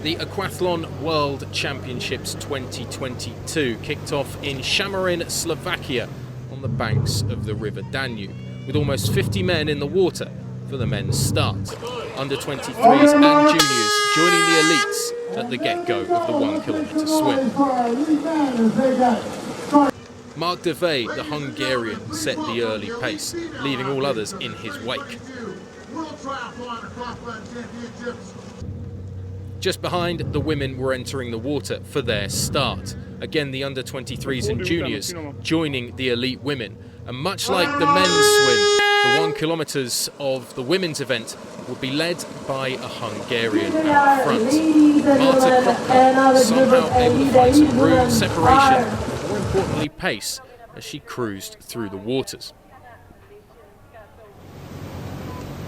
The Aquathlon World Championships 2022 kicked off in Samorin, Slovakia, on the banks of the River Danube, with almost 50 men in the water for the men's start. Under 23s and juniors joining the elites at the get-go of the 1 kilometre swim. Mark Devay, the Hungarian, set the early pace, leaving all others in his wake. World Triathlon Aquathlon Championships. Just behind, the women were entering the water for their start. Again, the under 23s and juniors joining the elite women. And much like the men's swim, the 1 kilometres of the women's event will be led by a Hungarian out front. Marta Kropka somehow able to find some room, separation, and more importantly pace, as she cruised through the waters.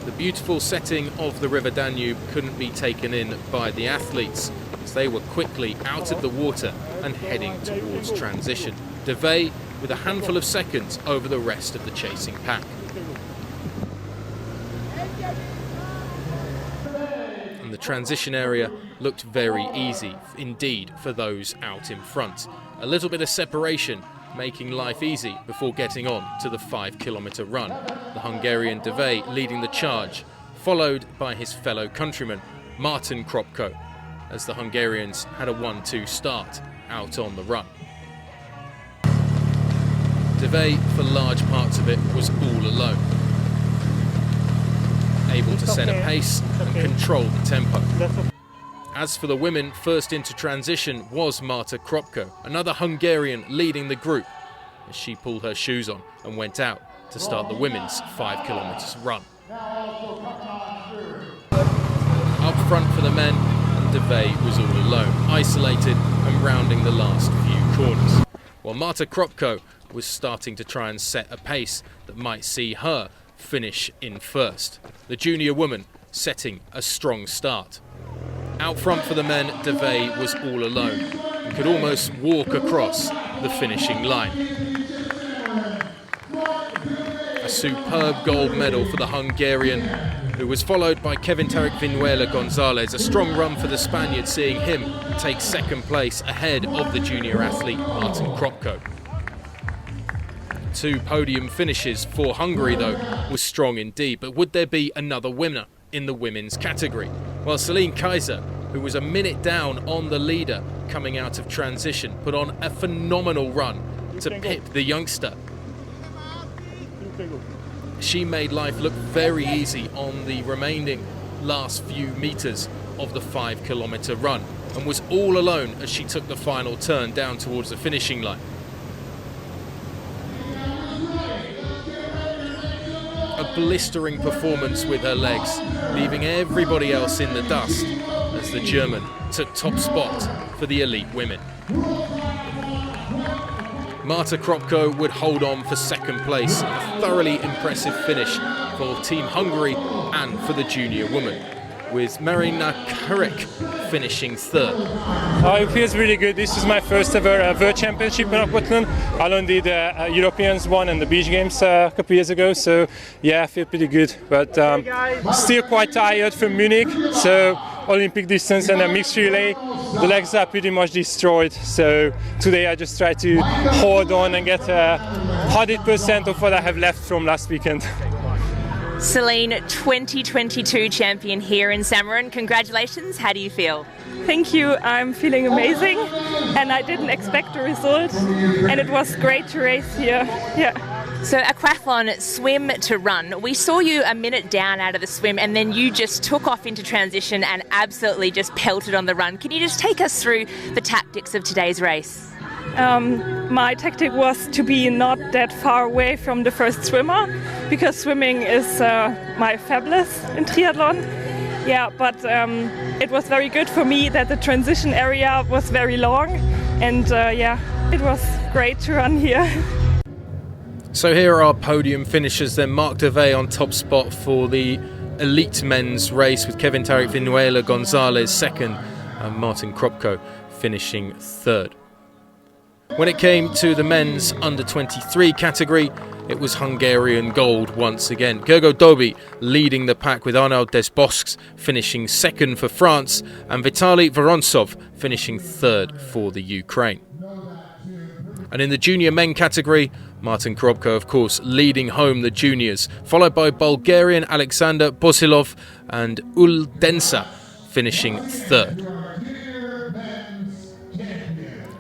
The beautiful setting of the River Danube couldn't be taken in by the athletes, as they were quickly out of the water and heading towards transition. Devay with a handful of seconds over the rest of the chasing pack. And the transition area looked very easy indeed for those out in front. A little bit of separation making life easy before getting on to the 5 kilometre run. The Hungarian Devay leading the charge, followed by his fellow countryman Martin Kropka, as the Hungarians had a 1-2 start out on the run. Devay, for large parts of it, was all alone, able to set a pace and control the tempo. As for the women, first into transition was Marta Kropka, another Hungarian leading the group, as she pulled her shoes on and went out to start the women's 5 kilometres run. Up front for the men, and Devay was all alone, isolated and rounding the last few corners, while Marta Kropka was starting to try and set a pace that might see her finish in first. The junior woman setting a strong start. Out front for the men, Devay was all alone and could almost walk across the finishing line. A superb gold medal for the Hungarian, who was followed by Kevin-Tarik Vinuela Gonzalez. A strong run for the Spaniard, seeing him take second place ahead of the junior athlete Martin Kropka. 2 podium finishes for Hungary, though, was strong indeed. But would there be another winner in the women's category? Well, Celine Kaiser, who was a minute down on the leader coming out of transition, put on a phenomenal run to pip the youngster. She made life look very easy on the remaining last few metres of the 5 kilometre run, and was all alone as she took the final turn down towards the finishing line. A blistering performance with her legs, leaving everybody else in the dust, as the German took top spot for the elite women. Marta Kropka would hold on for second place, a thoroughly impressive finish for Team Hungary and for the junior woman, with Marina Kurek finishing third. It feels really good. This is my first ever World Championship in Aquathlon. I only did Europeans one and the beach games a couple years ago, so yeah, I feel pretty good. But still quite tired from Munich, so Olympic distance and a mixed relay, the legs are pretty much destroyed. So today I just try to hold on and get 100% of what I have left from last weekend. Celine, 2022 champion here in Samorin. Congratulations. How do you feel? Thank you. I'm feeling amazing, and I didn't expect the result, and it was great to race here. Yeah. So aquathlon, swim to run. We saw you a minute down out of the swim, and then you just took off into transition and absolutely just pelted on the run. Can you just take us through the tactics of today's race? My tactic was to be not that far away from the first swimmer, because swimming is my fabulous in triathlon. Yeah, but it was very good for me that the transition area was very long, and yeah, it was great to run here. So here are our podium finishers then. Mark Devay on top spot for the elite men's race, with Kevin-Tarik Vinuela Gonzalez second and Martin Kropka finishing third. When it came to the men's under 23 category, it was Hungarian gold once again. Gergo Doby leading the pack with Arnaud Desbosques finishing second for France and Vitaly Vorontsov finishing third for the Ukraine. And in the junior men category, Martin Krobko, of course, leading home the juniors, followed by Bulgarian Alexander Bosilov and Uldensa finishing third.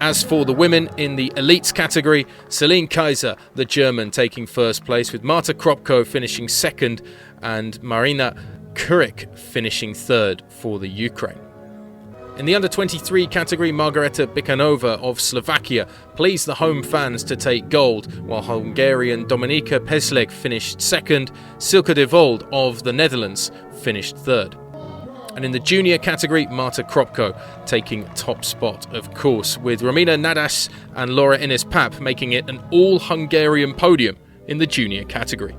As for the women in the elites category, Celine Kaiser, the German, taking first place, with Marta Kropko finishing second and Marina Kurik finishing third for the Ukraine. In the under-23 category, Margareta Bikanova of Slovakia pleased the home fans to take gold, while Hungarian Dominika Peslek finished second. Silke de Vold of the Netherlands finished third. And in the junior category, Marta Kropko taking top spot, of course, with Romina Nadas and Laura Innes-Pap making it an all-Hungarian podium in the junior category.